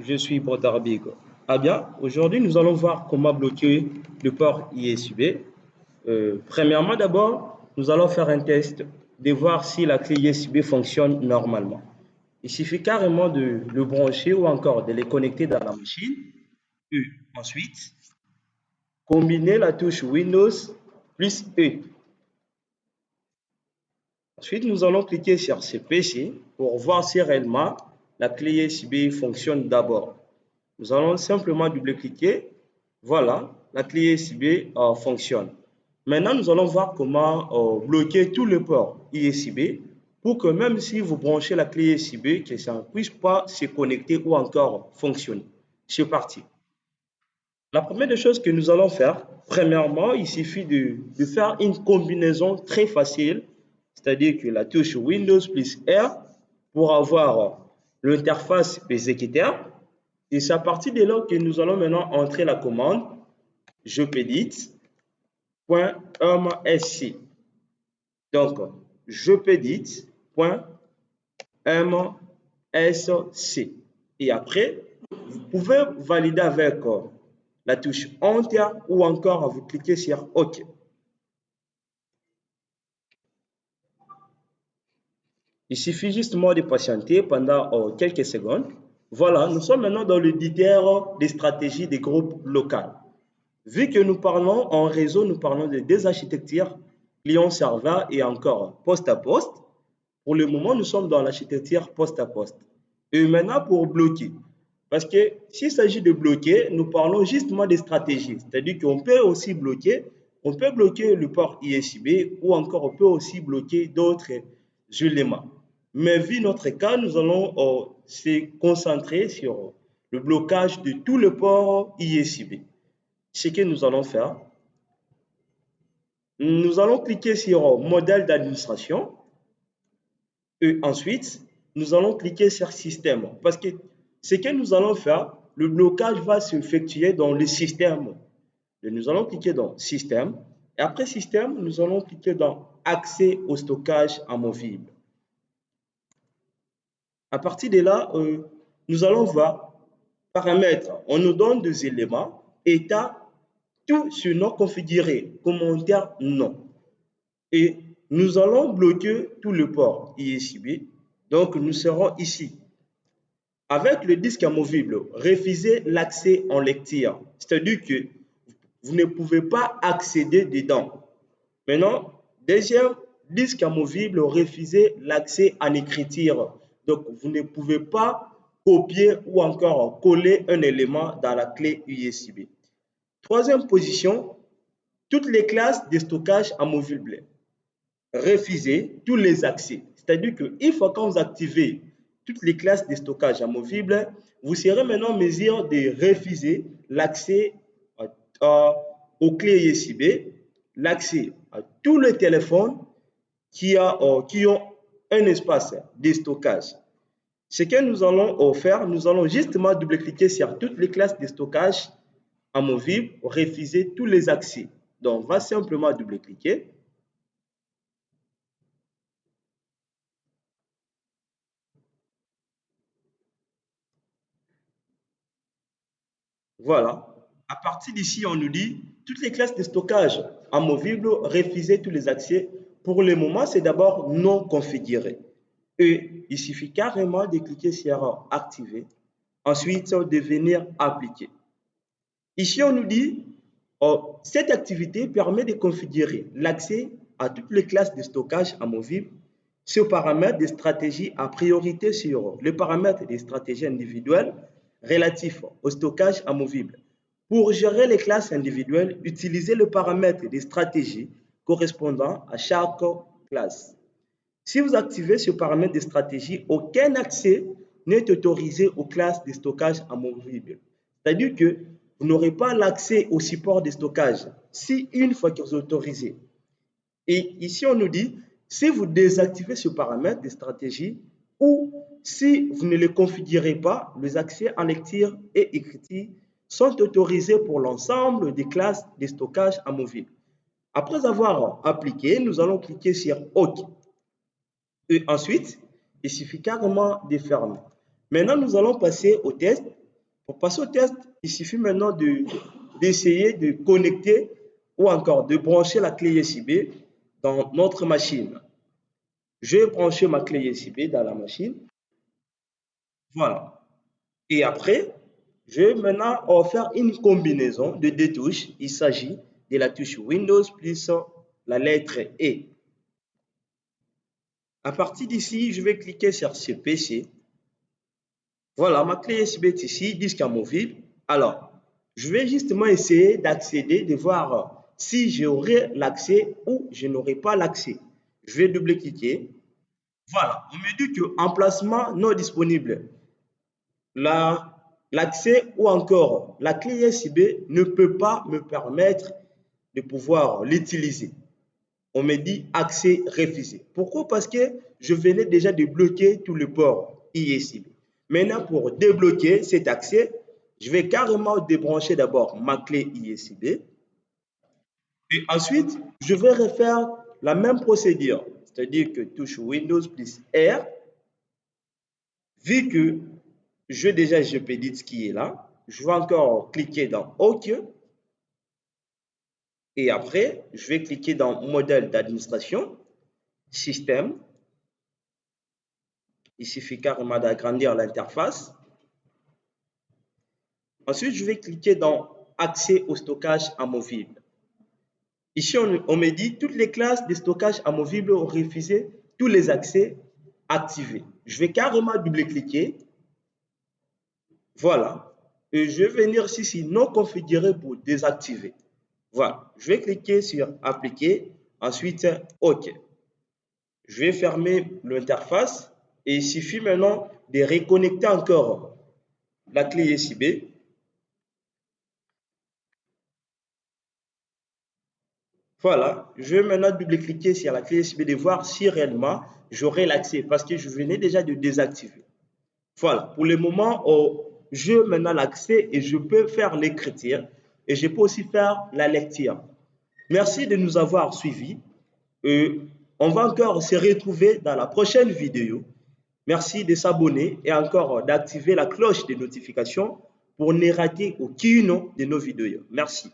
je suis Botarbigo. Ah bien, aujourd'hui nous allons voir comment bloquer le port ISUB. Premièrement, d'abord, nous allons faire un test de voir si la clé ISUB fonctionne normalement. Il suffit carrément de le brancher ou encore de les connecter dans la machine. Et ensuite, combiner la touche Windows plus E. Ensuite, nous allons cliquer sur ce PC pour voir si réellement la clé USB fonctionne d'abord. Nous allons simplement double-cliquer. Voilà, la clé USB fonctionne. Maintenant, nous allons voir comment bloquer tous les ports USB pour que même si vous branchez la clé USB, que ça ne puisse pas se connecter ou encore fonctionner. C'est parti. La première des choses que nous allons faire, premièrement, il suffit de faire une combinaison très facile, c'est-à-dire que la touche Windows plus R pour avoir l'interface exécuteur. Et c'est à partir de là que nous allons maintenant entrer la commande jpedit.msc. Donc, jpedit.msc. Et après, vous pouvez valider avec la touche Enter ou encore vous cliquez sur OK. Il suffit justement de patienter pendant quelques secondes. Voilà, nous sommes maintenant dans l'éditeur des stratégies des groupes locaux. Vu que nous parlons en réseau, nous parlons de des architectures client-serveur et encore poste à poste. Pour le moment, nous sommes dans l'architecture poste à poste. Et maintenant, pour bloquer. Parce que s'il s'agit de bloquer, nous parlons justement des stratégies. C'est-à-dire qu'on peut aussi bloquer, on peut bloquer le port ISB ou encore on peut aussi bloquer d'autres éléments. Mais vu notre cas, nous allons se concentrer sur le blocage de tout le port ISB. Ce que nous allons faire, nous allons cliquer sur modèle d'administration et ensuite, nous allons cliquer sur système parce que ce que nous allons faire, le blocage va s'effectuer dans le système. Et nous allons cliquer dans système et après système, nous allons cliquer dans accès au stockage amovible. À partir de là, nous allons voir paramètres. On nous donne des éléments, état, tout sur non configuré, commentaire non. Et nous allons bloquer tout le port ISB. Donc, nous serons ici. Avec le disque amovible, refusez l'accès en lecture. C'est-à-dire que vous ne pouvez pas accéder dedans. Maintenant, deuxième, disque amovible, refusez l'accès en écriture. Donc, vous ne pouvez pas copier ou encore coller un élément dans la clé USB. Troisième position, toutes les classes de stockage amovibles. Refusez tous les accès. C'est-à-dire qu'une fois que vous activez toutes les classes de stockage amovibles, vous serez maintenant en mesure de refuser l'accès aux clés USB, l'accès à tous les téléphones qui ont un espace de stockage. Ce que nous allons faire, nous allons justement double-cliquer sur toutes les classes de stockage amovibles, refuser tous les accès. Donc, on va simplement double-cliquer. Voilà. À partir d'ici, on nous dit toutes les classes de stockage amovibles, refuser tous les accès. Pour le moment, c'est d'abord non configuré. Et il suffit carrément de cliquer sur activer. Ensuite, de venir appliquer. Ici, on nous dit cette activité permet de configurer l'accès à toutes les classes de stockage amovibles sur paramètres de stratégie à priorité sur le paramètre des stratégies individuelles relatifs au stockage amovible. Pour gérer les classes individuelles, utilisez le paramètre des stratégies correspondant à chaque classe. Si vous activez ce paramètre de stratégie, aucun accès n'est autorisé aux classes de stockage amovibles. C'est-à-dire que vous n'aurez pas l'accès au support de stockage si une fois que vous autorisez. Et ici, on nous dit, si vous désactivez ce paramètre de stratégie ou si vous ne le configurez pas, les accès en lecture et écriture sont autorisés pour l'ensemble des classes de stockage amovibles. Après avoir appliqué, nous allons cliquer sur OK. Et ensuite, il suffit carrément de fermer. Maintenant, nous allons passer au test Pour passer au test, il suffit maintenant d'essayer de connecter ou encore de brancher la clé USB dans notre machine. Je vais brancher ma clé USB dans la machine. Voilà. Et après, je vais maintenant faire une combinaison de deux touches. Il s'agit de la touche Windows plus la lettre E. À partir d'ici, je vais cliquer sur ce PC. Voilà, ma clé USB est ici, disque amovible. Alors, je vais justement essayer d'accéder, de voir si j'aurai l'accès ou je n'aurai pas l'accès. Je vais double-cliquer. Voilà, on me dit que emplacement non disponible. L'accès ou encore la clé USB ne peut pas me permettre de pouvoir l'utiliser. On me dit accès refusé. Pourquoi? Parce que je venais déjà de bloquer tout le port USB. Maintenant, pour débloquer cet accès, je vais carrément débrancher d'abord ma clé USB. Et ensuite, je vais refaire la même procédure. C'est-à-dire que touche Windows plus R. Vu que j'ai déjà GPDIT qui est là, je vais encore cliquer dans OK. Et après, je vais cliquer dans modèle d'administration, système. Il suffit carrément d'agrandir l'interface. Ensuite, je vais cliquer dans accès au stockage amovible. Ici, on me dit toutes les classes de stockage amovible ont refusé tous les accès activés. Je vais carrément double-cliquer. Voilà. Et je vais venir ici non configuré pour désactiver. Voilà. Je vais cliquer sur appliquer. Ensuite, OK. Je vais fermer l'interface et il suffit maintenant de reconnecter encore la clé USB. Voilà, je vais maintenant double-cliquer sur la clé USB de voir si réellement j'aurai l'accès parce que je venais déjà de désactiver. Voilà, pour le moment, j'ai maintenant l'accès et je peux faire l'écriture et je peux aussi faire la lecture. Merci de nous avoir suivis. On va encore se retrouver dans la prochaine vidéo. Merci de s'abonner et encore d'activer la cloche de notification pour ne rater aucune de nos vidéos. Merci.